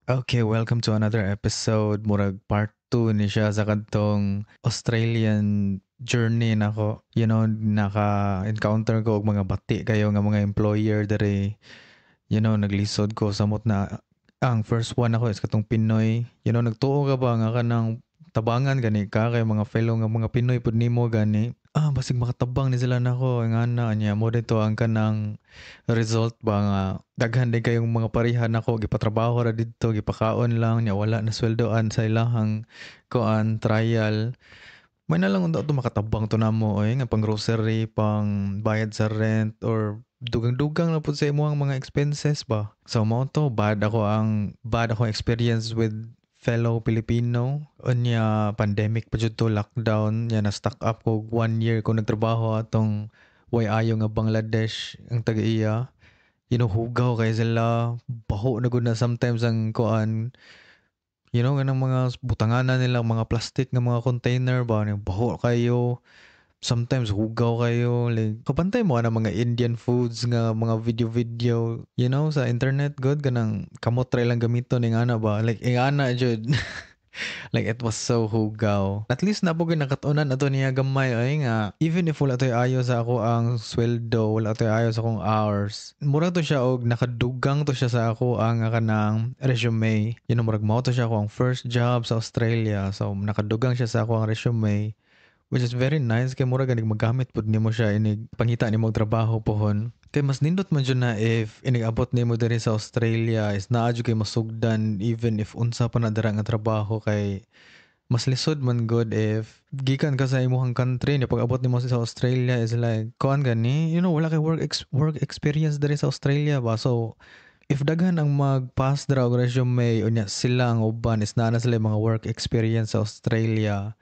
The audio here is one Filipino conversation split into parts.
Okay, welcome to another episode. Murag part 2 ni siya sa kadtong Australian journey nako. Naka-encounter ko og mga bati kayo nga mga employer dere. Naglisod ko samot na ang first one ako is katong Pinoy. Nagtuo ka ba nga kanang tabangan gani ka kay mga fellow nga mga Pinoy pud nimo gani. Basig makatabang ni sila nako nga na anya mo dito ang kanang result ba nga daghan din kayong mga pareha nako gipatrabaho ra didto gipakaon lang nya wala na sweldoan sa ilahang kuan trial. May na lang unta to makatabang to namo oy nga pang grocery, pang bayad sa rent or dugang-dugang na pud sa imong mga expenses ba. So mao to bad ako experience with fellow Filipino unya pandemic pa jud to lockdown nya na stuck up ko 1 year ko nagtrabaho atong way ayo nga Bangladesh ang taga-iya. Hugaw kay sila baho na gud na sometimes ang kuan. Ganang mga butanganan nila mga plastic nga mga container ba baho kayo. Sometimes hugaw kayo like kapantay mo na mga Indian foods nga mga video-video sa internet god ganang kamot try lang gamiton ning ana ba like ingana jud. Like it was so hugaw. At least napugay nakatunan ato niya gamay ay nga even if wala toy ayo sa ako ang sweldo, wala toy ayo sa akong hours. Mura to siya og nakadugang to siya sa ako ang kanang resume. Murag mao to siya ako ang first job sa Australia. So nakadugang siya sa ako ang resume. Which is very nice kay mura ganig magamit pud nimo siya inig pangita nimo og trabaho pohon. Kay mas nindot man jud na if inig-abot nimo diri sa Australia is naa jud kay masugdan even if unsa pa na dira nga trabaho kay mas lisod man good if gikan ka sa imong country ni pag-abot nimo sa Australia is like kuan gani wala kay work experience diri sa Australia ba so if daghan ang mag-pass dra og resume unya sila ang uban is naa na sila yung mga work experience sa Australia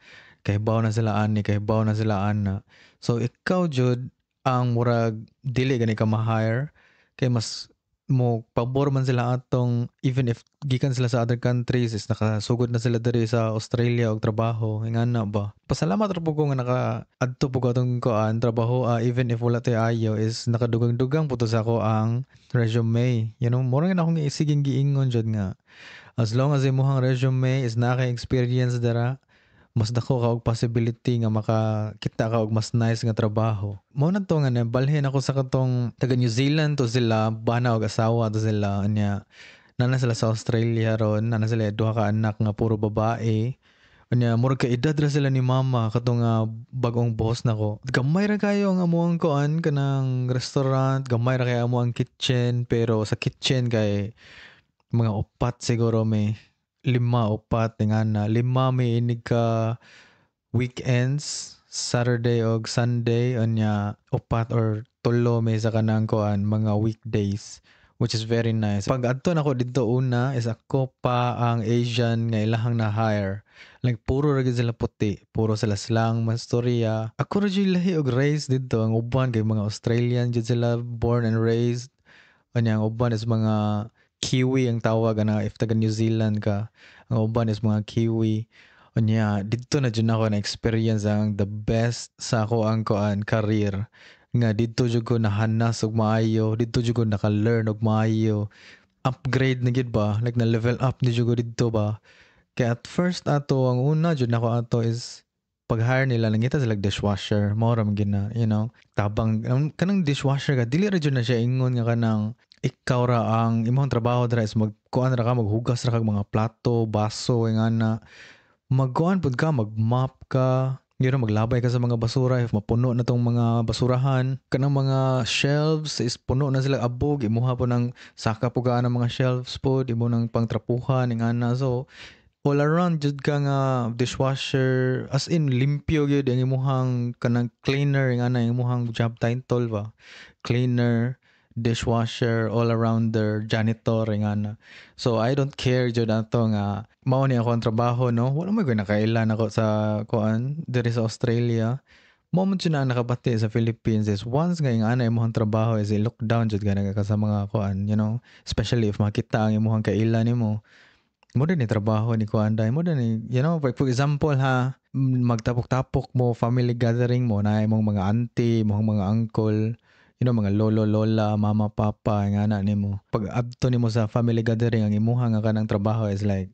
kahibaw na sila ani kahibaw na sila ana so ikaw jud ang murag dili gani ka ma-hire kay mas mo pabor man sila atong even if gikan sila sa other countries is nakasugod na sila diri sa Australia og trabaho ingana ba pasalamat ra pud ko nga adto pud ko atong kuan trabaho even if wala tay ayo is nakadugang-dugang pud to sa ako ang resume mura nga akong isiging giingon jud nga as long as imong resume is naka-experience dara mas dako ka og possibility nga makakita ka og mas nice nga trabaho. Mao na to nga nabalhin ako sa katong taga New Zealand to sila, bana og asawa to sila anya. Nana sila sa Australia ron, nana sila duha ka anak nga puro babae. Anya murag ka edad ra sila ni mama katong bagong boss nako. Gamay ra kayo ang amuang kuan kanang restaurant, gamay ra kayo amo ang kitchen pero sa kitchen kay mga upat siguro may 5 upat nga na 5 may inig ka weekends Saturday og Sunday unya upat or tulo may sa kanang kuan mga weekdays which is very nice. Pag adto nako didto una is ako pa ang Asian nga ilahang na hire. Like puro ra gid sila puti, puro sila slang mastorya. Ako ra jud lahi og race didto ang uban kay mga Australian jud sila born and raised. Unya ang uban is mga Kiwi ang tawag if taga New Zealand ka. Ang uban is mga Kiwi. Unya, dito na dyan ako na-experience ang the best sa ako ang kuan career. Nga dito jud ko nahanas og maayo, dito jud ko naka-learn og maayo. Upgrade na gid ba? Like na level up ni jud ko dito ba? Kaya at first ato ang una jud nako ato is pag-hire nila nangita sila dishwasher mao ra man gina tabang kanang dishwasher ka dili ra jud na siya ingon nga kanang ikaw ra ang imong trabaho dira is magkuan ra ka maghugas ra kag mga plato baso nga na magkuan pud ka magmop ka maglabay ka sa mga basura if mapuno na tong mga basurahan kanang mga shelves is puno na sila abog imuha po ng saka po ka ng mga shelves pod imo nang pangtrapuhan nga na so all around jud ka nga dishwasher as in limpyo gyud ang imong kanang cleaner nga na imong job title ba cleaner dishwasher all around their janitor nga na so I don't care jud ato nga mao ni ako ang trabaho no wala mo gyud nakailan ako sa kuan diri sa Australia mo man jud na nakabati sa Philippines is once nga nga na imong trabaho is lockdown jud ka sa mga kuan especially if makita ang imong kailan nimo mo din ni trabaho ni Kuanday mo din ni for example magtapok-tapok mo family gathering mo na imong mga auntie imong mga uncle mga lolo, lola, mama, papa, nga na nimo. Pag adto nimo sa family gathering, ang imuha nga kanang trabaho is like,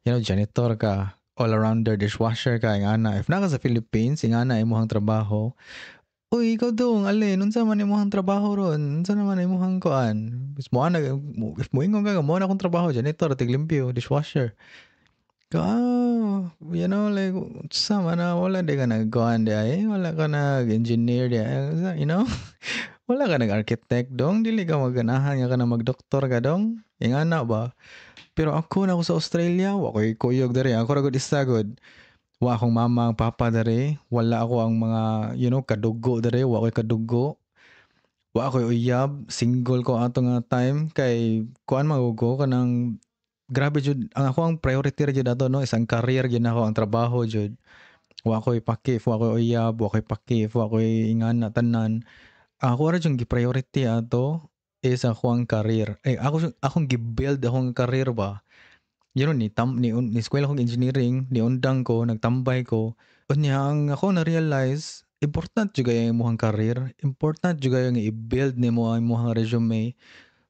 janitor ka, all-arounder, dishwasher ka, nga na. If naka sa Philippines, nga na imuhang trabaho, uy, ikaw dong, alin, unsa man imuhang trabaho ron? Unsa naman imuhang kuan? If moingon ka, mo na akong trabaho, janitor, tiglimpyo, dishwasher. Like, unsa man na, wala di ka nag-kuan di ay, wala ka nag-engineer di ay, wala ka nag-architect dong, dili ka maganahan nga ka na mag-doktor ka dong, ingana ba? Pero ako na ako sa Australia, wa ko'y kuyog dere, ako ra gud isa gud. Wa akong mama, papa dere, wala ako ang mga, kadugo dere, wa ko'y kadugo. Wa ko'y uyab, single ko ato nga time kay kuan magugo kanang grabe jud ang ako ang priority ra jud ato no, isang career gyud ako, ang trabaho jud. Wa ko'y pakif, wa ko'y uyab, wa ko'y pakif, wa ko'y ingana tanan. Ako ra jud gi-priority ato is ako ang career. Akong gi-build akong career ba. Ni eskwela kong engineering, ni undang ko, nagtambay ko. Unya ang ako na-realize, important jud kay ang imong career, important jud kay nga i-build nimo ang imong resume.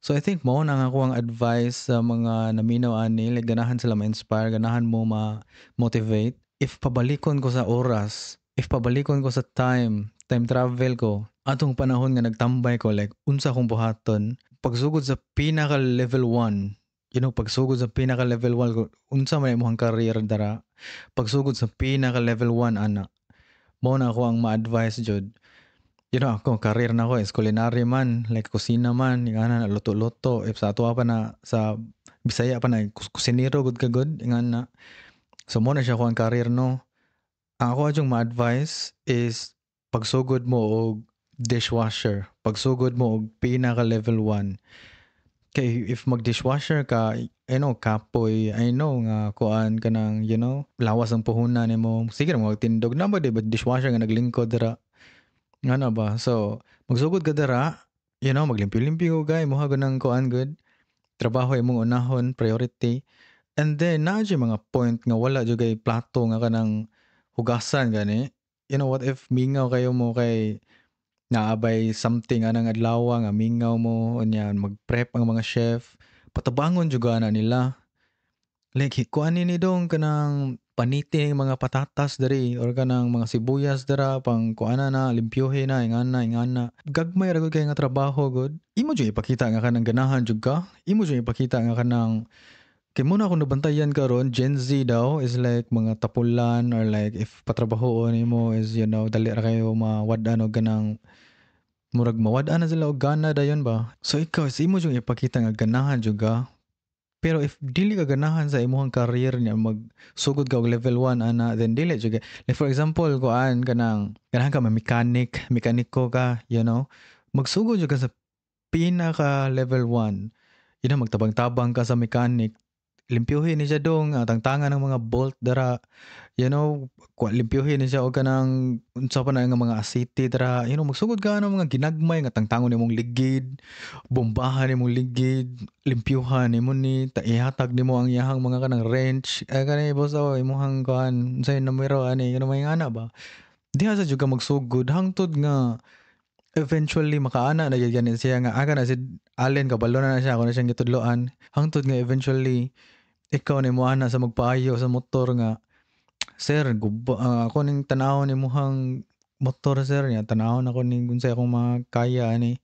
So I think mao na nga ako ang advice sa mga naminaw ani, like ganahan sila ma-inspire, ganahan mo ma-motivate. If pabalikon ko sa oras, if pabalikon ko sa time travel ko, atong panahon nga nagtambay ko, like unsa akong buhaton, pagsugod sa pinaka level 1, pagsugod sa pinaka level 1 ko, unsa man imong career dara, pagsugod sa pinaka level 1 ana, mao na ako ang ma-advise jud. Ako career na ko is culinary man, like kusina man, ingana na luto-luto, if sa ato pa na sa Bisaya pa na kusinero gud ka gud, ingana. So mo na siya ko ang career no. Ang ako adjong ma-advise is pagsugod mo og dishwasher, pagsugod mo og pinaka level 1. Kay if mag-dishwasher ka, kapoy, I know nga kuan ka ng, lawas ang puhunan nimo. Sige mo magtindog na ba, diba dishwasher nga naglingkod dira. Nga na ba? So, magsugod ka dira, maglimpyo-limpyo gay, mo hago ng kuan good. Trabaho imong unahon, priority. And then, na mga point nga wala jud kay plato nga kanang hugasan gani. What if mingaw kayo mo kay naabay something anang adlaw nga mingaw mo unya mag-prep ang mga chef, patabangon jud na nila. Like kuan ni dong kanang paniti mga patatas diri or kanang mga sibuyas dira pang kuana na limpyohe na ingana. Gagmay ra gud kay nga trabaho gud. Imo jud ipakita nga kanang ganahan jud ka. Imo jud ipakita nga kanang kay muna akong nabantayan karon Gen Z daw is like mga tapulan or like if patrabaho nimo is dali ra kayo mawad-an og ganang murag mawad-an na sila og gana dayon ba. So ikaw is imo jud ipakita nga ganahan jud ka. Pero if dili ka ganahan sa imong career niya magsugod ka og level 1 ana then dili jud. Like for example kuan kanang ganahan ka mekaniko ka, magsugod jud ka sa pinaka level 1. Magtabang-tabang ka sa mechanic, limpyohin ni siya dong tangtangan ng mga bolt dara, limpyohin ni siya og kanang unsa pa na nga mga asiti dara, magsugod ka ng mga ginagmay nga tangtangon nimong ligid, bombahan nimong ligid, limpyuhan nimo ni ihatag nimo ang iyahang mga kanang wrench kanay boss imong kuan unsay numero ani may ana ba. Diha sa jud ka magsugod hangtod nga eventually makaana na gyud siya nga aga na si Allen kabalo na siya ako na siyang gitudloan hangtod nga eventually ikaw ni mo ana sa magpaayo sa motor nga sir ako ning tanawon imong motor sir niya tanawon ako ning unsay akong makaya ani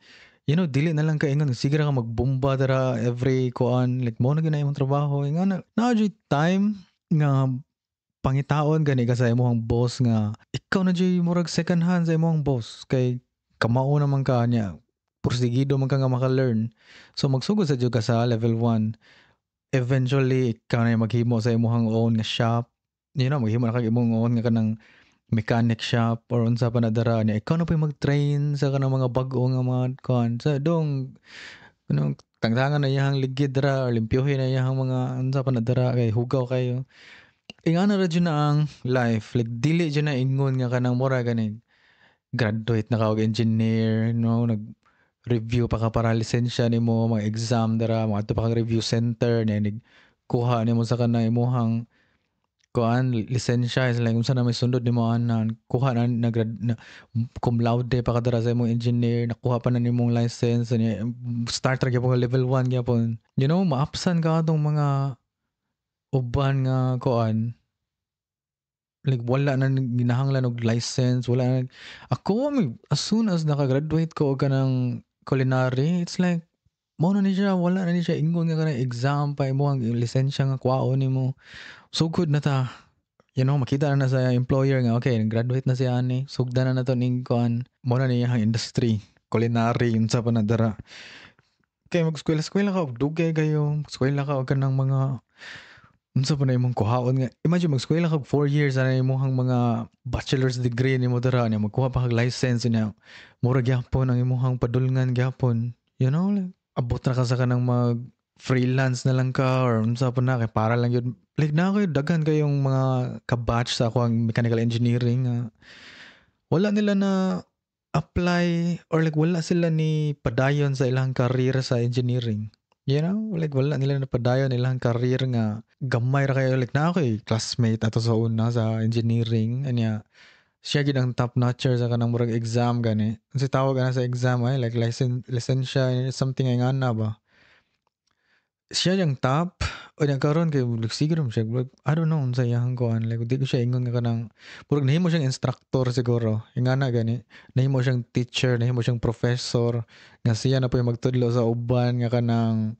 dili na lang ka ingon sige ra ka magbomba dara every kuan like mo na gyud imong trabaho nga na time nga pangitaon gani ka sa imong boss nga ikaw na jud murag second hand sa imong boss kay kamao naman ka niya porsigido man ka nga maka-learn. So magsugod sa jud ka sa level 1. Eventually ikaw na maghimo sa imong own nga shop. Maghimo na kag imong own nga kanang mechanic shop or unsa pa na dara niya. Ikaw na pa mag-train sa kanang mga bag-o nga mga kuan. Sa dong tangtangan na iyang ligid dara or limpyohin na iyang mga unsa pa na dara kay hugaw kayo. Ingana ra jud na ang life. Like dili jud na ingon nga kanang mura gani graduate na ka og engineer, nag-review pa ka para lisensya nimo, mga exam dara, mga ato pa kang review center, ninig kuha nimo sa kanang imong kuan lisensya is like unsa na may sundot nimo anan kuha na cum laude pa kadara sa imong engineer nakuha pa na nimong license niya start ra gyapon level 1 gyapon maapsan ka atong mga uban nga kuan like wala na ginahanglan og license wala na ako as soon as nakagraduate ko og kanang culinary it's like mo na ni siya wala na ni siya ingon nga kanang exam pa imo ang lisensya nga kuhaon nimo so good na ta makita na sa employer nga okay graduate na siya ani sugdan na nato ning kuan mo na niya ang industry culinary unsa pa na dara kay mag-eskwela ka og dugay kayo eskwela ka og kanang mga unsa pa na imong kuhaon nga imagine mag-eskwela ka 4 years ana imong mga bachelor's degree nimo dara niya magkuha pa kag license niya mura gyapon ang imong padulngan gyapon like, abot na ka sa kanang mag freelance na lang ka or unsa pa na kay para lang yun like na kayo daghan kayong mga kabatch sa ako ang mechanical engineering wala nila na apply or like wala sila ni padayon sa ilang career sa engineering like wala nila na padayon ilang career nga gamay ra kayo like na ako classmate ato sa una sa engineering anya siya gid ang top notcher sa kanang murag exam gani unsa tawag ana sa exam like lisensya something ay ngana ba siya yung top o niya karon kay siguro siya I don't know unsa iyang kuan like di ko siya ingon nga kanang purag nahimo siyang instructor siguro ingana gani nahimo siyang teacher nahimo siyang professor nga siya na po yung magtudlo sa uban nga kanang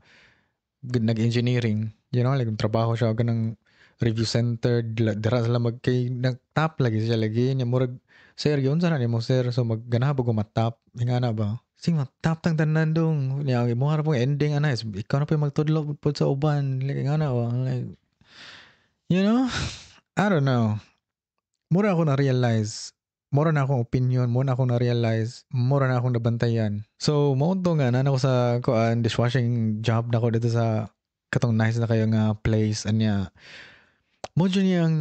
nag-engineering like trabaho siya kanang review center dira sila magkay nag-top lagi siya lagi niya murag sir yun sana nimo sir so magganahan po matap ingana ba sing matap tang tanan dong niya mo harap pong ending ana is ikaw na po magtudlo pud sa uban like ingana ba like I don't know mura ako na realize mura na akong opinion mura na akong na realize mura na akong nabantayan so mo to nga na ako sa kuan dishwashing job na ko dito sa katong nice na kayo nga place anya mo dyan yung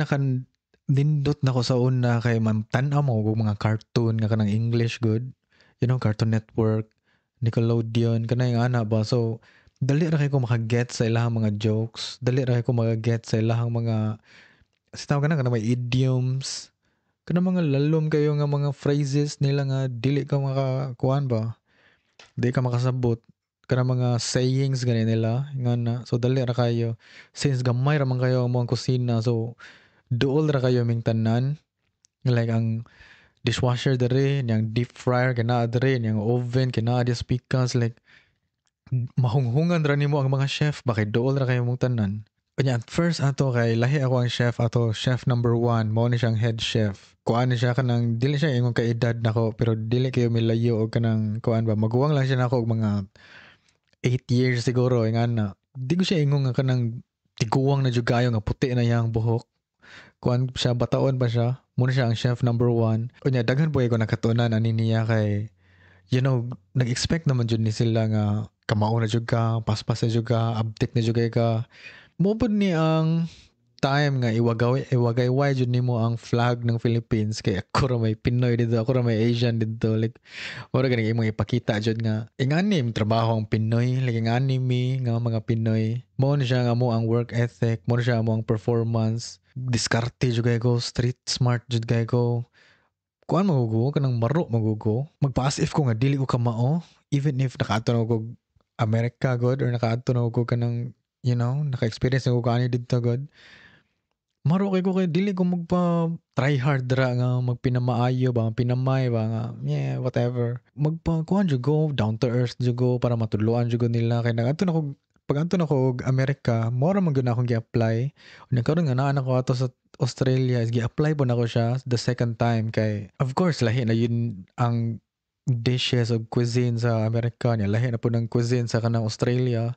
nindot na ko sa una kay tan-aw mo mga cartoon nga kanang English good Cartoon Network Nickelodeon kanang ana ba so dali ra kay ko makaget sa ilahang mga jokes dali ra kay ko makaget sa ilahang mga tawag kana may idioms kanang mga lalom kayo nga mga phrases nila nga dili ka makakuan ba dili ka makasabot kanang mga sayings gani nila nga so dali ra kayo since gamay ra man kayo ang mga kusina so duol ra kayo ming tanan like ang dishwasher dere yang deep fryer kana dere yang oven kana di speakers like mahunghungan ra nimo ang mga chef bakit duol ra kayo mong tanan kanya at first ato kay lahi ako ang chef ato chef number 1 mo ni siyang head chef kuan siya kanang dili siya ingon ka edad nako pero dili kayo milayo og kanang kuan ba maguwang lang siya nako og mga 8 years siguro ingana di ko siya ingon nga kanang tiguwang na jud kayo nga puti na yang buhok kuan siya bataon ba siya muna siya ang chef number 1 unya daghan po ko nakatunan ani niya kay nag-expect naman jud ni sila nga kamao na jud ka paspas na jud ka update na jud ka mo pud ni ang time nga iwagayway jud nimo ang flag ng Philippines kay ako ra may Pinoy dito ako ra may Asian dito like ora gani imong ipakita jud nga ingani im trabaho ang Pinoy like ingani mi nga mga Pinoy mo na siya nga mo ang work ethic mo na siya mo ang performance diskarte jud kay ko street smart jud kay ko kuan magugo kanang maro magugo magpa-as if ko nga dili ko kamao even if nakaadto na ko America god or nakaadto na ko kanang naka-experience na ko kaani dito god maro kay ko kay dili ko magpa try hard ra nga magpinamaayo ba pinamay ba nga whatever magpa kuan jud go down to earth jud go para matudloan jud nila kay nagadto na ko pag anto na ko og America mora man gyud na akong gi-apply unya karon nga naa na ko ato sa Australia is gi-apply po na ko siya the second time kay of course lahi na yun ang dishes o cuisine sa America niya lahi na po ng cuisine sa kanang Australia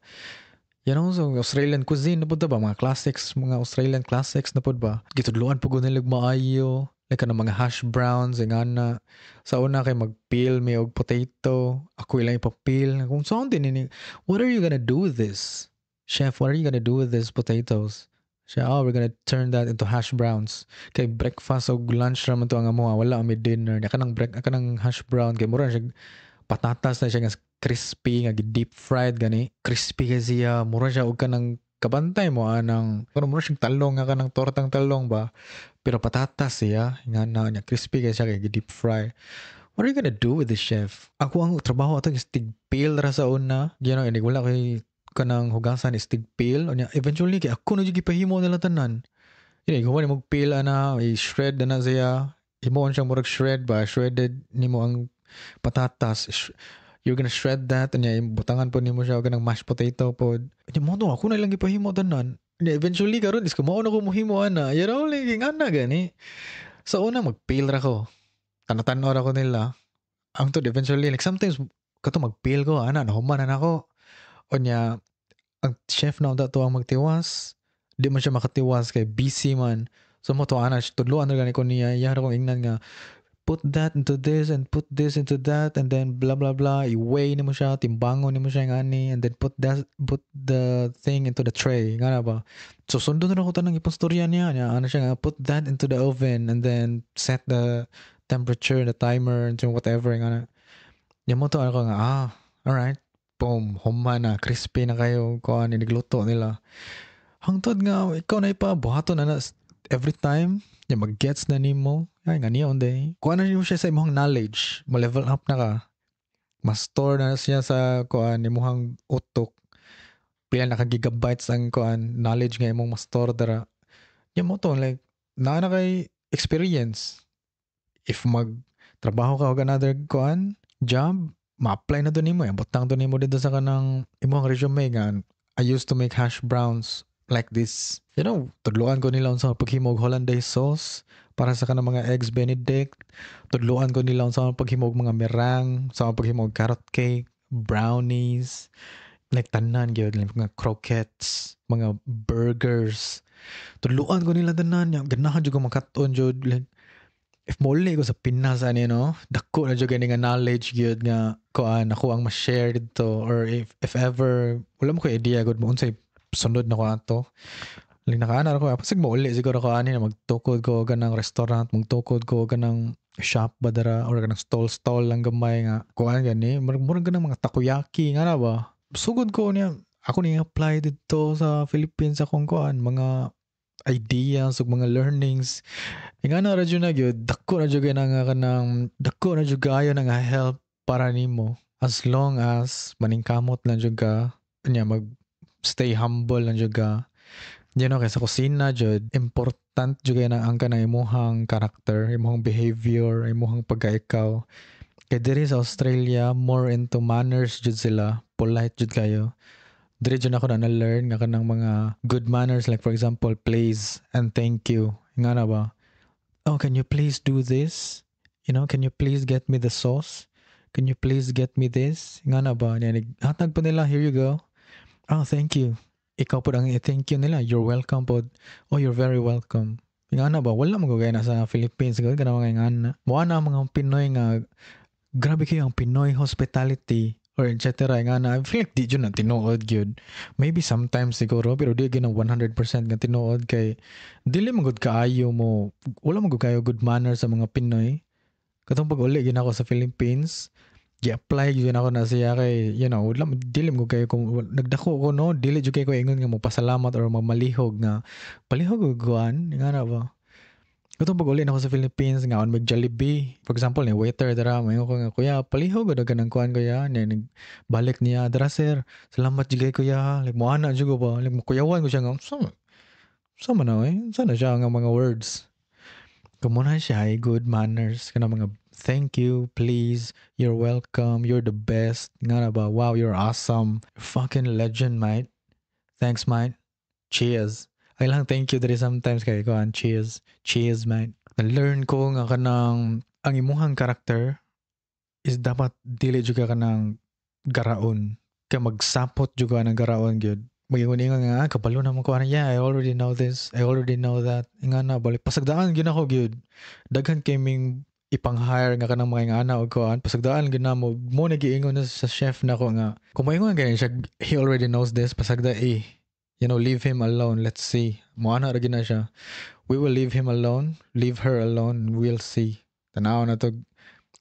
so Australian cuisine na po ba? Mga classics, mga Australian classics na po ba? Gitudluan po nilag maayo. Like kanang mga hash browns, ingana. Sa una kay mag-peel may og potato. Ako ilang ipapeel. Kung saan din ini, what are you gonna do with this? Chef, what are you gonna do with these potatoes? Siya, we're gonna turn that into hash browns. Kay breakfast o lunch naman to ang amo. Wala kami dinner. Kanang hash brown. Kay mura siya patatas na siya nga crispy nga deep fried gani crispy kasi mura siya og kanang kabantay mo anang kuno mo siyang talong nga kanang tortang talong ba, pero patatas siya nga na nya crispy kay siya kay deep fry. What are you gonna do with the chef? Ako ang trabaho ato is tigpil ra sa una. You know, inig wala kay kanang hugasan is tigpil. Unya eventually kay ako na jud gipahimo nila tanan. Ini gawa ni mog pil ana, i-shred na siya. Himoon siyang murag shred ba, shredded nimo ang patatas. You're gonna shred that and butangan po nimo siya og kanang mashed potato pod. Nya mo to ako na lang gipahimo tanan. Eventually karon is kumaon ako mohimo ana. You know, like ana gani. So una magpil ra ko. Tanatan-or ako nila. Ang to eventually like sometimes kato magpil ko ana nahuman na ako. Unya ang chef na dato ang magtiwas. Di man siya makatiwas kay busy man. So mo to ana tudloan na gani ko niya. Yara kong ingnan nga put that into this and put this into that and then blah blah blah i-weigh nimo siya timbangon nimo siya ngani and then put the thing into the tray ngana ba so sundo na ako tanang ipastorya niya ano siya nga put that into the oven and then set the temperature the timer and whatever ngana nya mo to ako nga all right boom humma na crispy na kayo ko ani nagluto nila hangtod nga ikaw na ipa buhaton na every time nya mag-gets na nimo ay nga niya onday kuha na niyo siya sa imong knowledge mo level up na ka ma-store na siya sa kuan imong utok pila na ka gigabytes ang kuan knowledge nga imong ma-store dara nya mo to like naa na kay experience if mag trabaho ka og another kuan job ma-apply na to nimo butang to nimo dito sa kanang imong resume nga I used to make hash browns like this. You know, tudluan ko nila sa paghimog hollandaise sauce para sa kanang mga eggs benedict. Tudluan ko nila sa paghimog mga meringue, sa paghimog carrot cake, brownies, like tanan gyud like mga croquettes, mga burgers. Tudluan ko nila tanan, ganahan jud ko makaton jud like if muli ko sa Pinas ani no, dako na jud gani nga knowledge gyud nga kuan ako ang ma-share dito or if ever wala mo ko idea gud mo unsay sunod na ko ato. Like nakaana ako pasig mo uli siguro ko ani na magtukod ko ganang restaurant, magtukod ko ganang shop ba dara or ganang stall lang gamay nga kuan gani, murag ganang mga takoyaki nga na ba. Sugod ko niya ako ni apply dito sa Philippines akong kuan mga ideas ug mga learnings. Nga na radyo na gyud dako na jud nga kanang dako na jud kayo nga help para nimo as long as maningkamot lang jud ka nya mag stay humble lang jud ka. You know, kay sa kusina jud important jud kay na ang kanang imong character, imong behavior, imong pagkaikaw. Kay diri sa Australia more into manners jud sila, polite jud kayo. Diri jud ako na learn nga kanang mga good manners like for example, please and thank you. Nga na ba? Oh, can you please do this? You know, can you please get me the sauce? Can you please get me this? Nga na ba? Hatag pa nila, here you go. Oh, thank you. Ikaw po ang thank you nila. You're welcome po. Oh, you're very welcome. Nga na ba? Wala magagaya na sa Philippines. Gawin ka na mga nga na. Mukha na mga Pinoy nga, grabe kayo ang Pinoy hospitality or etc. Nga na. I feel like di yun na tinuod yun. Maybe sometimes siguro, pero di yun na 100% nga tinuod kay dili magud kaayo mo. Wala magud kayo good manners sa mga Pinoy. Katong pag uli gina ako sa Philippines, i-apply yun ako na siya kay, you know, dili mo kayo kung nagdako ko no, dili jud kay ko ingon nga magpasalamat or magmalihog nga palihog og guan nga na ba. Katong pag uli na ako sa Philippines nga on mag Jollibee, for example ni waiter dara mayo ko nga kuya palihog og ganang kuan kuya ni balik niya dara sir. Salamat jud kay kuya. Like mo ana jud ko ba, like kuyawan ko siya nga sama na sana siya nga mga words. Kumunan siya ay good manners kana mga thank you, please, you're welcome, you're the best. Nga na ba? Wow, you're awesome. Fucking legend, mate. Thanks, mate. Cheers. Ay lang thank you diri sometimes kay ko cheers. Cheers, mate. Na-learn ko nga kanang ang imuhang karakter is dapat dili jud ka kanang garaon. Kay magsapot jud ka ng garaon gyud. Mag-ingon nga, kabalo na mo ko, yeah, I already know this, I already know that. Nga na, balik, pasagdaan gina ko, gyud. Daghan kaming ipang-hire nga kanang mga ingana o kuan, pasagdaan gina mo nagiingon na sa chef na ko nga, kung maingon ganyan siya, he already knows this, pasagda, you know, leave him alone, let's see. Moana ra gina siya. We will leave him alone, leave her alone, we'll see. Tanaw na to,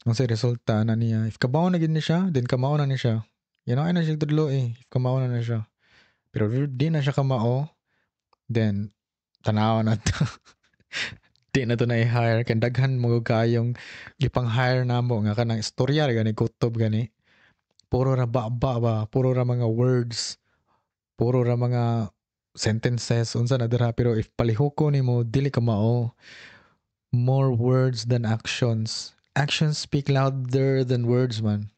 kung sa resulta na niya. If kabaw na gina siya, then kamaw na ni siya. You know, ay na siya tudlo if kamaw na siya. Pero di na siya kamao. Then tanaw na to. Di na to na i-hire. Kaya daghan mo kayong ipang-hire na mo nga kanang istorya gani kutob gani. Puro ra ba ba, puro ra mga words, puro ra mga sentences unsa na dira, pero if palihoko nimo dili ka mao. More words than actions. Actions speak louder than words, man.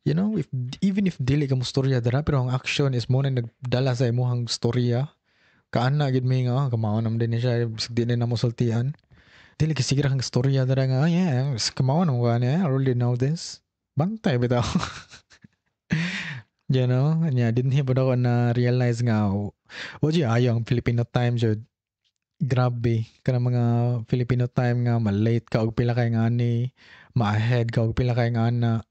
You know, if even if dili ka mo storya dira, pero ang action is mo na nagdala sa imong storya. Kaana gid mi nga kamao nam din siya, bisag di na mo sultian. Dili kasi kang storya dira nga, yeah, kamao nam gani, I already know this. Bantay bitaw. You know, yeah, didn't he ako na realize nga, oji ayo ang Filipino time jud. Grabe, kanang mga Filipino time nga malate ka og pila kay ngani, ma-ahead ka og pila kay ngana.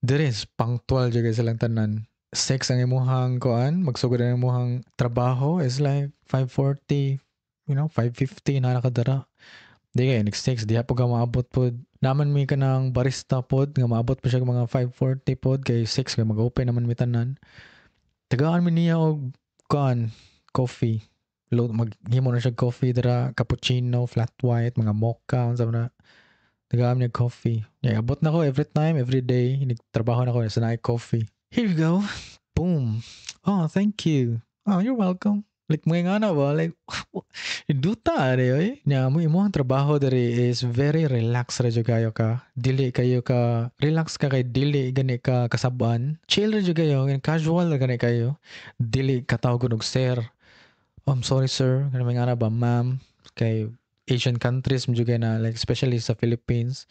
There is punctual jud sa lang tanan. 6 ang imuhang kuan, magsugod ang imuhang trabaho is like 5:40, 5:50 na nakadara. Di kay next 6 diha po ka maabot pod. Naman mi kanang barista pod nga maabot pa siya mga 5:40 pod kay 6 kay mag-open naman mi tanan. Tagaan mi niya og kuan, coffee. Maghimo na siya coffee dira, cappuccino, flat white, mga mocha, unsa na. Tagaan niya coffee. Yeah, abot na ko every time, every day. Nagtrabaho na ko sa coffee. Here you go. Boom. Oh, thank you. Oh, you're welcome. Like, mga nga na ba? Like, duta, eh. Nya, mo ang trabaho dari is very relaxed radyo kayo ka. Dili kayo ka, relax ka kay dili gani ka kasaban. Chill radyo kayo, casual gani kayo. Dili katawag og sir. Oh, I'm sorry, sir. Kanang nga na ba, ma'am? Kay Asian countries, medyo na, like, especially sa Philippines.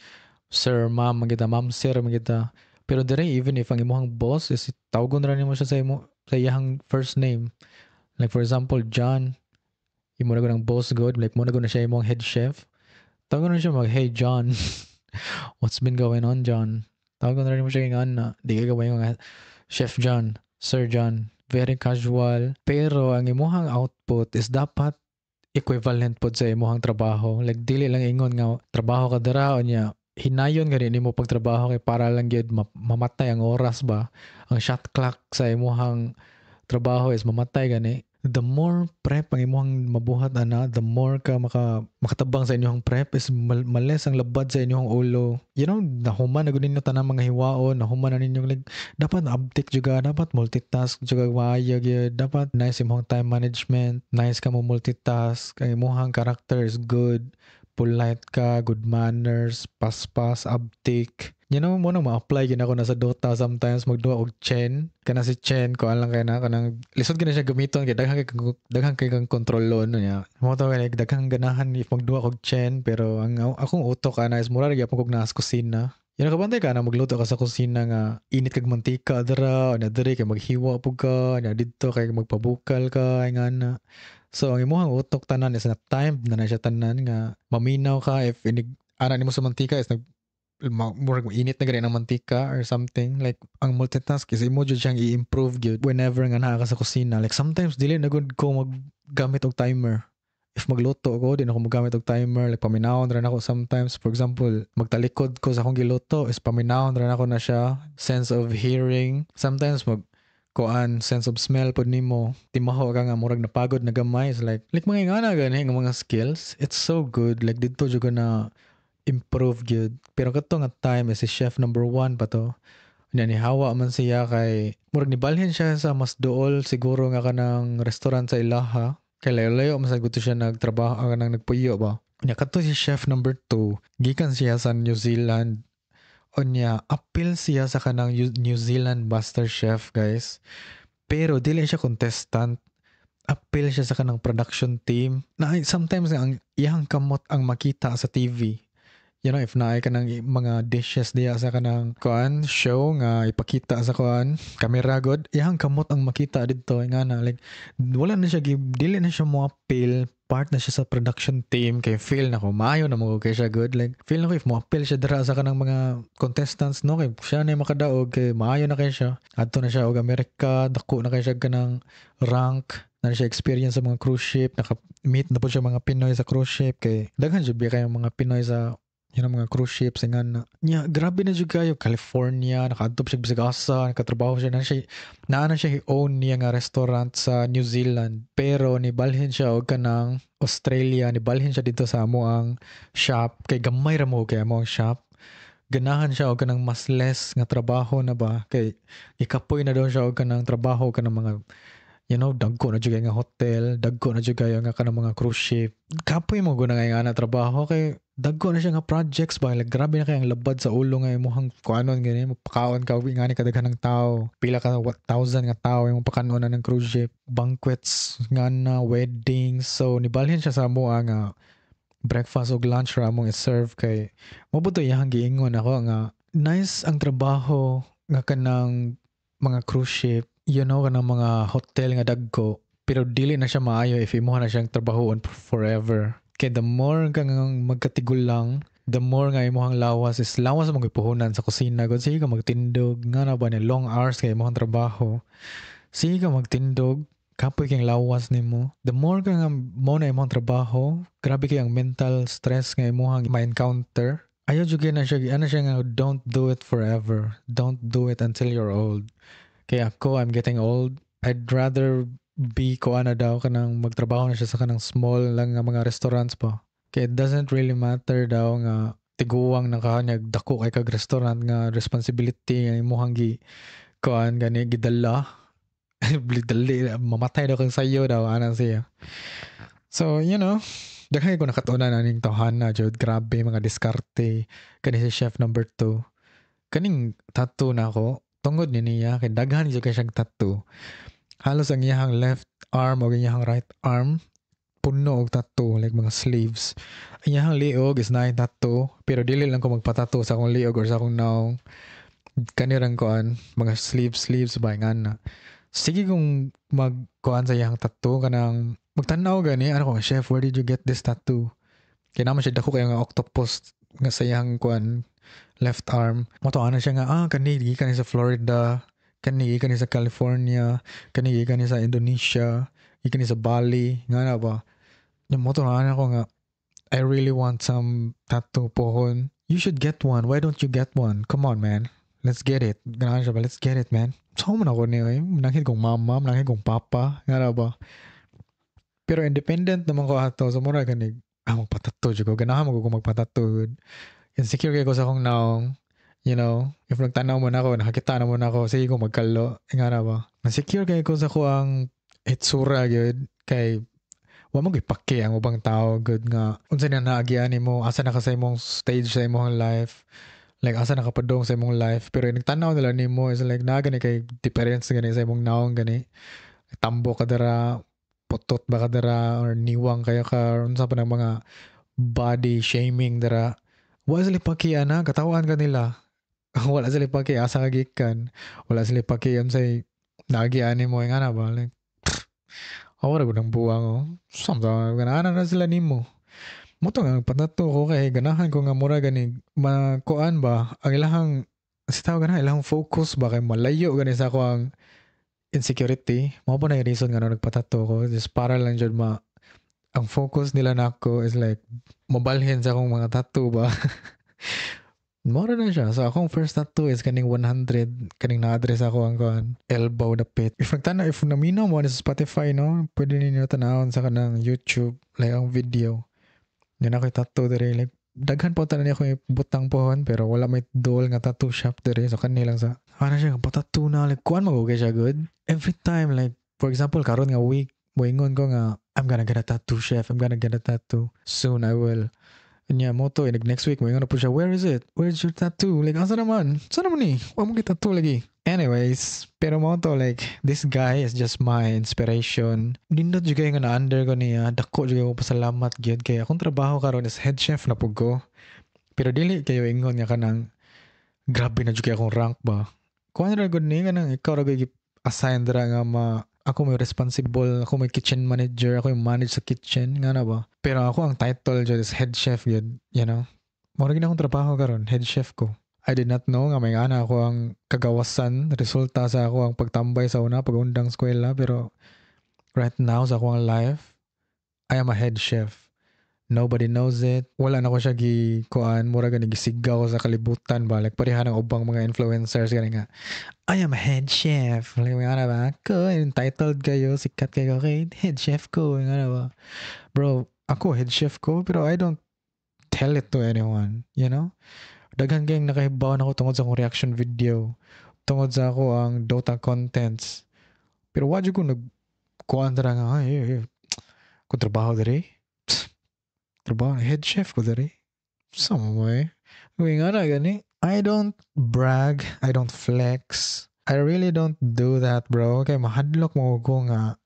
Sir, ma'am, magita, ma'am, sir, magita. Pero dire, even if ang imong boss is tawagon ra nimo siya sa iyang first name. Like for example, John, imo na ng boss god, like mo na siya imong head chef. Tawagon na siya hey John. What's been going on, John? Tawagon na nimo siya na, di ka gawin mga Chef John, Sir John. Very casual. Pero ang imong output is dapat equivalent pod sa imong trabaho. Like dili lang ingon nga trabaho ka dira o niya hinayon gani nimo pagtrabaho kay para lang gyud mamatay ang oras ba. Ang shot clock sa imong trabaho is mamatay gani. The more prep ang imong mabuhat ana, the more ka makatabang sa inyong prep is males ang labad sa inyong ulo. You know, nahuman na gud ninyo tanang mga hiwaon, nahuman na ninyo like dapat update juga, dapat multitask juga maayo gyud, dapat nice imong time management, nice ka mo multitask, ang imong character is good, polite ka, good manners, paspas, uptake. You know, mo nang ma-apply gina ko na sa Dota sometimes magduwa og Chen. Kana si Chen ko alang kay na kanang lisod gina siya gamiton kay daghan kay kang kontrolon niya. Mo to kay daghang ganahan if magduwa og Chen pero ang akong utok ana is mura gyapon kog nas kusina. You know, kabantay ka na magluto ka sa kusina nga init kag mantika dira o na diri kay maghiwa pug ka, na didto kay magpabukal ka nga na. So ang imong utok tanan is na time na siya tanan nga maminaw ka if inig ana nimo sa mantika is murag init na gani ng mantika or something. Like ang multitask is imo jud siyang i-improve gyud whenever nga naa ka sa kusina. Like sometimes dili na gud ko maggamit og timer. If magluto ako, di na ako magamit og timer. Like paminawon ra nako sometimes. For example, magtalikod ko sa akong giluto is paminawon ra nako na siya. Sense of hearing. Sometimes sense of smell pod nimo. Timaho ka nga murag napagod na gamay. It's like mga ingana gani nga mga skills. It's so good. Like dito jud ko na improve gyud. Pero kato nga time is si chef number 1 pa to. Nihawa man siya kay murag nibalhin siya sa mas duol siguro nga kanang restaurant sa ilaha. Kay layo-layo man sa gusto siya nagtrabaho nang nagpuyo ba. Nya kato si chef number 2, gikan siya sa New Zealand. O niya, appeal siya sa kanang New Zealand Master Chef, guys. Pero dili siya contestant. Appeal siya sa kanang production team. Na sometimes ang iyang kamot ang makita sa TV. You know, if naay ka ng mga dishes diya sa kanang show nga ipakita sa camera god, iyang kamot ang makita dito nga na like wala na siya dili na siya mo appeal, part na siya sa production team kay feel na ko maayo na mo kay siya good, like feel na ko if mo appeal siya dira sa kanang mga contestants no kay siya na makadaog kay maayo na kay siya adto na siya og Amerika, dako na kay siya kanang rank na siya experience sa mga cruise ship, naka-meet na po siya mga Pinoy sa cruise ship kay daghan jud kay mga Pinoy sa mga cruise ships nga na. Nya grabe na jud kayo California, nakaadtop siya bisag asa, nakatrabaho siya naana siya i-own niya nga restaurant sa New Zealand. Pero nibalhin siya og kanang Australia, nibalhin siya dito sa amo ang shop kay gamay ra mo kay amo ang shop. Ganahan siya og kanang mas less nga trabaho na ba kay ikapoy na daw siya og kanang trabaho kanang mga dagko na jud nga hotel, dagko na jud kayo nga kanang mga cruise ship. Kapoy mo guna nga na trabaho kay dagko na siya nga projects ba, like grabe na kay ang labad sa ulo nga imong kuanon gani, mapakaon ka nga ni kadaghan ng tao, pila ka 1,000 nga tao imong pakanon na ng cruise ship, banquets nga na weddings. So nibalhin siya sa amo nga breakfast ug lunch ra among i-serve kay mabuto iyang giingon ako nga nice ang trabaho nga kanang mga cruise ship, kanang mga hotel nga dagko, pero dili na siya maayo if imuha na siyang trabahoon forever. Kay the more ka nga magkatigol lang, the more nga imuhang lawas mo gipuhunan sa kusina. Kung sige ka magtindog, nga na ba ni long hours kay imuhang trabaho, sige ka magtindog, kapoy kang lawas nimo. The more ka nga mo na imong trabaho, grabe kay ang mental stress nga imuhang ma-encounter. Ayaw jud na siya, nga, don't do it forever. Don't do it until you're old. Kaya ako, I'm getting old. I'd rather be na daw kanang magtrabaho na siya sa kanang small lang nga mga restaurants pa. Kaya it doesn't really matter daw nga tiguwang na kanyag dako kay kag restaurant nga responsibility nga imuhang gani gidala. Dali, mamatay daw kang sayo daw anang siya. So, daghay ko nakatunan aning tawhana jud, grabe mga diskarte kani si chef number 2. Kaning tattoo na ako tungod niya kay daghan jud kay siyang tattoo. Halos ang iyang left arm o iyang right arm puno og tattoo, like mga sleeves. Ang iyang liog is na tattoo, pero dili lang ko magpatattoo sa akong liog or sa akong naong. Kanirang koan mga sleeves ba nga na. Sige kung magkuan sa iyang tattoo kanang magtanaw gani ano ko, chef, where did you get this tattoo? Kaya naman siya dako kaya nga octopus nga sa iyang kuan left arm. Matuanan siya nga kanigi kani sa Florida, kanigi kani sa California, kanigi kani sa Indonesia, kani sa Bali, nga na ba? Yung matuanan ako nga I really want some tattoo pohon. You should get one. Why don't you get one? Come on, man. Let's get it. Ganahan siya ba? Let's get it, man. So, man ako niya eh. Manangin kong mama, manangin kong papa. Nga na ba? Pero independent naman ko ato. So, mura ganig, magpatato. Ganahan mo kung magpatato. Insecure kayo ko sa akong naong. If nagtanaw mo na ako, nakakita na mo na ako, sige ko magkalo. Nga na ba? Insecure kayo ko sa ko ang itsura, good. Kay, wa mo gipake ang ubang tao, good nga. Unsa na naagian mo, asa na ka sa imong stage sa imong life. Like, asa na kapadong sa imong life. Pero nagtanaw nila ni mo, is like, na gani kay difference gani sa imong naong gani. Tambo ka dara, putot ba ka dara, or niwang kayo ka, or unsa pa ng mga body shaming dara. Wala sila pakian na, katawan ka nila. Wala sila pakian, asa ka gikan. Wala sila pakian sa naagian mo, nga na ba? Like, wala ko ng buwang, Samsa, ganahan na sila ni mo. Muto nga, patato ko kay ganahan ko nga mura gani, makuan ba, ang ilahang, sitaw ganahan, ilahang focus ba, kay malayo gani sa ako ang insecurity. Mga pa na yung reason nga nagpatato ko, just para lang dyan ang focus nila na ako is like, mabalhin sa akong mga tattoo ba. Mura na siya. So, akong first tattoo is kaning 100, kaning na-address ako ang elbow na pit. If naminaw mo sa Spotify, no, pwede ninyo tanahon sa kanang YouTube, like ang video. Yan ako yung tattoo dere. Like, daghan po tanan niya ako butang pohon, pero wala may dual nga tattoo shop dere. So, kanilang sa, siya, pa-tattoo na. Like, kuhan mag-okay siya good. Every time, like, for example, karon nga week, moingon ko nga, I'm gonna get a tattoo, chef. I'm gonna get a tattoo. Soon, I will. Nya moto next week mo na po siya, where is it? Where's your tattoo? Like, asa naman ni? Huwag mo tattoo lagi. Anyways, pero moto, like, this guy is just my inspiration. Nindot juga yung na-under ko niya. Dako juga ko pasalamat gyud kay akong trabaho karon is head chef na po ko. Pero dili kayo ingon nga kanang grabe na juga akong rank ba. Kuan ra gud ni kanang ikaw ra gyud assign dira nga ako may responsible, ako may kitchen manager, ako yung manage sa kitchen, nga na ba? Pero ako ang title dyan is head chef yun, Mura gina akong trabaho karon, head chef ko. I did not know nga may ana ako ang kagawasan, resulta sa ako ang pagtambay sa una, pag-undang eskwela, pero right now sa ako ang life, I am a head chef. Nobody knows it. Wala na ko siya kuan, mura gani gisigaw sa kalibutan ba. Like pareha ng ubang mga influencers gani nga. I am a head chef. Like nga ba? Ko entitled kayo, sikat kayo kay head chef ko, nga ba? Bro, ako head chef ko pero I don't tell it to anyone, you know? Daghan kayong nakahibaw na ko tungod sa akong reaction video, tungod sa ako ang Dota contents. Pero wadyo ko nagkuhan tara nga, kung trabaho diri, trabaho, head chef ko diri. Sama mo eh. Uy nga na gani. I don't brag, I don't flex. I really don't do that, bro. Kaya mahadlok mo ko nga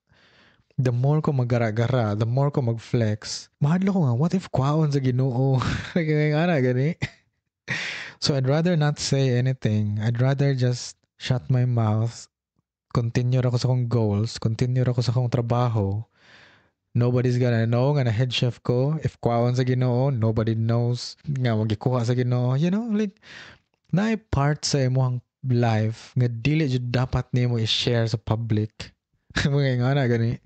the more ko magara-gara, the more ko mag-flex, mahadlok ko nga, what if kwaon sa Ginoo? Kaya nga na gani. So I'd rather not say anything. I'd rather just shut my mouth, continue ako sa akong goals, continue ako sa akong trabaho. Nobody's gonna know nga na head chef ko. If kwaon sa Ginoo, nobody knows nga magikuha sa Ginoo. You know, like, na part sa imong life nga dili jud dapat nimo i-share sa public. Mga nga na gani.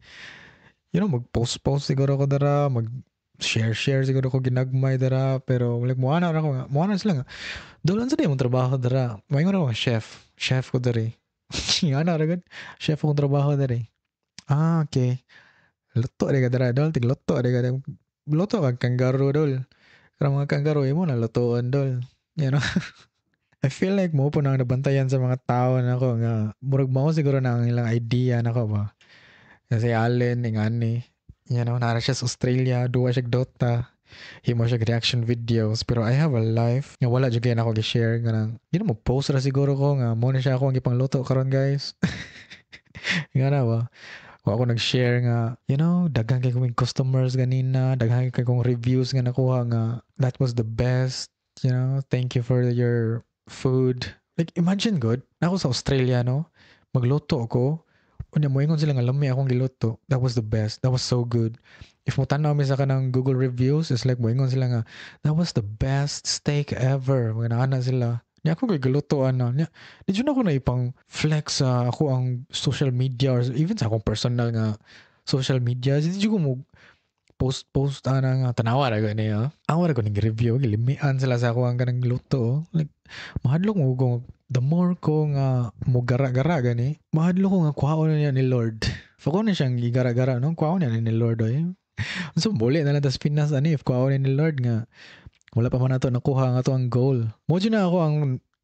You know, mag-post siguro ko dara, mag-share siguro ko ginagmay dara, pero like mo ana sila nga. Dolan sa imong trabaho dara. May nga chef ko diri. Nga na ra chef akong trabaho diri. Ah, okay. Luto di ka dara dol, tigluto di ka luto kag kangaroo dol. Karang mga kangaroo mo na lutoon dol. You know? I feel like mo po nang nabantayan sa mga tao na ko nga murag mao siguro na ang ilang idea na ko ba. Kasi Allen ingani, you know, nara siya sa Australia, duwa siya Dota. Himo siya reaction videos, pero I have a life nga wala jud kay nako gi-share nga nang you know mo post ra siguro ko nga mo na siya ako ang ipangluto karon guys. Nga na ba? O ako nag-share nga, you know, daghang kay kong customers ganina, daghang kay kong reviews nga nakuha nga, that was the best, you know, thank you for your food. Like, imagine good, ako sa Australia, no, magluto ako, unya mo ingon sila nga lami akong giluto, that was the best, that was so good. If mo tanaw mi sa kanang Google reviews, it's like mo ingon sila nga, that was the best steak ever, mga naana sila. Niya ako gagalutoan na. Niya, di dyan ako na ipang flex sa ako ang social media or even sa akong personal nga social media. Di dyan ko mo post ana nga tanawa ra gani ha. Ang wala ko ning review gilimian sila sa ako ang kanang luto. Like mahadlok mo ko the more ko nga mo gara-gara gani. Mahadlok ko nga kuhaon niya ni Lord. Fako na siyang gigara-gara no kuhaon niya ni Lord oy. So bole na lang tas Pinas ani if kuhaon ni Lord nga wala pa man nato nakuha nga to ang goal. Mojo na ako ang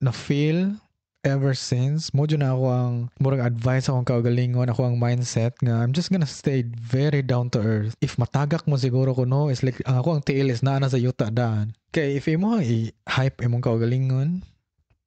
na-feel ever since. Mojo na ako ang murag advice akong kaugalingon, ako ang mindset nga I'm just gonna stay very down to earth. If matagak mo siguro ko no, is like ako ang tiil is naa sa yuta daan. Kay if imo i-hype imong kaugalingon,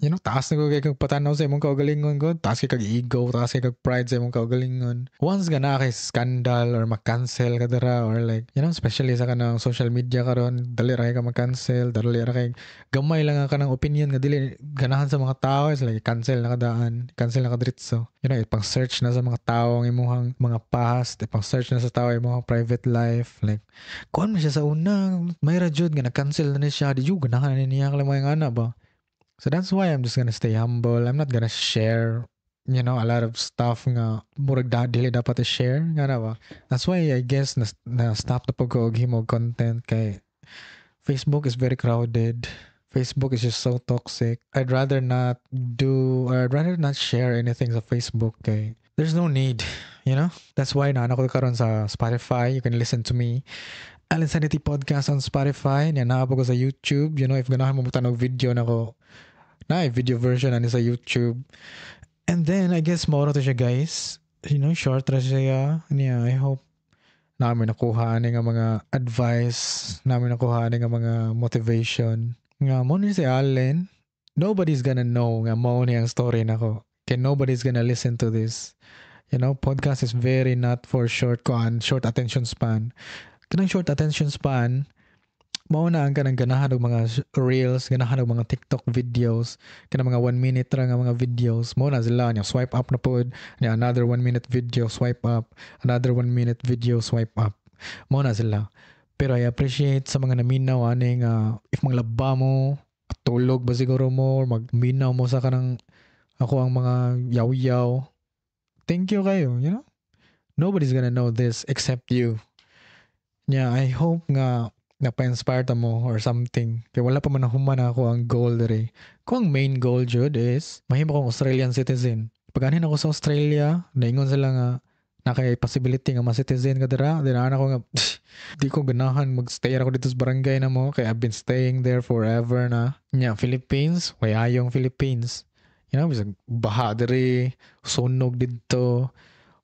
you know, taas na ko kay kag patanaw sa imong kaugalingon ko, taas kay kag ego, taas kay kag pride sa imong kaugalingon. Once nga na kay scandal or mag-cancel ka dara or like, you know, especially sa kanang social media karon, dali ra kay ka mag-cancel, dali ra kay gamay lang ang kanang opinion nga dili ganahan sa mga tao, is like cancel na kadaan, cancel na kadritso. You know, ipang search na sa mga tao ang imong mga past, ipang search na sa tao ang imong private life, like kuan man siya sa una, may ra jud nga na-cancel na ni siya, di jud ganahan ni niya kala mo nga na ba. So that's why I'm just gonna stay humble. I'm not gonna share, you know, a lot of stuff nga murag dili dapat i-share nga na ba. That's why I guess na stop na pag ko og himo content kay Facebook is very crowded. Facebook is just so toxic. I'd rather not share anything sa Facebook kay there's no need, you know? That's why na ako karon sa Spotify. You can listen to me. Allen Sanity Podcast on Spotify. Yan na ko sa YouTube. You know, if ganahan mo tanog video na ko, na video version ani sa YouTube. And then I guess more to siya guys. You know, short ra siya. Niya, I hope namin nakuha ani nga mga advice, namin nakuha ani nga mga motivation. Nga mo ni si Allen, nobody's gonna know nga mo ni ang story nako. Kaya nobody's gonna listen to this. You know, podcast is very not for short attention span. Kanang short attention span, mauna ang kanang ganahan og mga reels, ganahan og mga TikTok videos, kanang mga 1 minute ra nga mga videos, mo na sila niya swipe up na pod, niya another 1 minute video swipe up, another 1 minute video swipe up. Mo na sila. Pero I appreciate sa mga naminaw ani nga if manglaba mo, tulog ba siguro mo or magminaw mo sa kanang ako ang mga yaw-yaw. Thank you kayo, you know? Nobody's gonna know this except you. Yeah, I hope nga napa-inspire ta mo or something. Kaya wala pa man nahuman ako ang goal dere. Kung ang main goal jud is mahimo kong Australian citizen. Pag anin ako sa Australia, naingon sila nga nakay possibility nga ma-citizen ka dira. Then ako nga di ko ganahan magstay ako dito sa barangay na mo kaya I've been staying there forever na. Nya Philippines, wayayong Philippines. You know, bisag baha diri, sunog dito,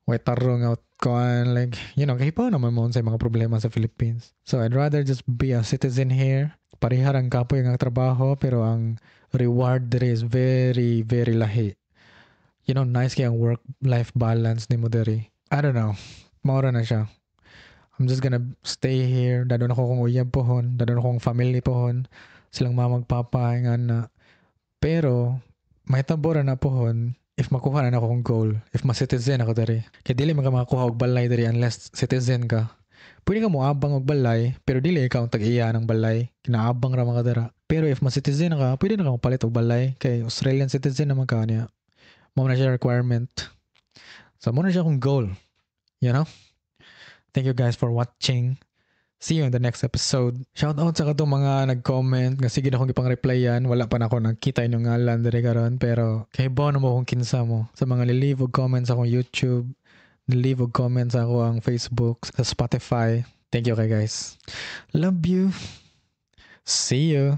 way tarong out kuan like kahipaw naman mo sa mga problema sa Philippines. So I'd rather just be a citizen here. Parihar ang kapoy ang trabaho pero ang reward there is very very lahi. Nice kaya ang work-life balance ni mo dere. I don't know. Maura na siya. I'm just gonna stay here. Dadon ako kung uyab pohon. Dadon ako kung family pohon. Silang mamagpapa nga na. Pero may tabora na pohon if makuha na ako kong goal, if ma-citizen ako dari. Kaya dili man ka makakuha og balay dari unless citizen ka. Pwede ka moabang og balay, pero dili ikaw ang tag-iya ng balay. Kinaabang ra mga dara. Pero if ma-citizen ka, pwede na ka palit og balay. Kay Australian citizen naman ka niya. Mo na siya requirement. So mo na siya kong goal. Thank you guys for watching. See you in the next episode. Shout out sa katong mga nag-comment nga sige na akong ipang-replyan. Wala pa na ako nakita inyong ngalan diri karon pero kahibaw na mo kung kinsa mo. Sa mga leave og comments akong YouTube, leave og comments ako ang Facebook, sa Spotify. Thank you guys. Love you. See you.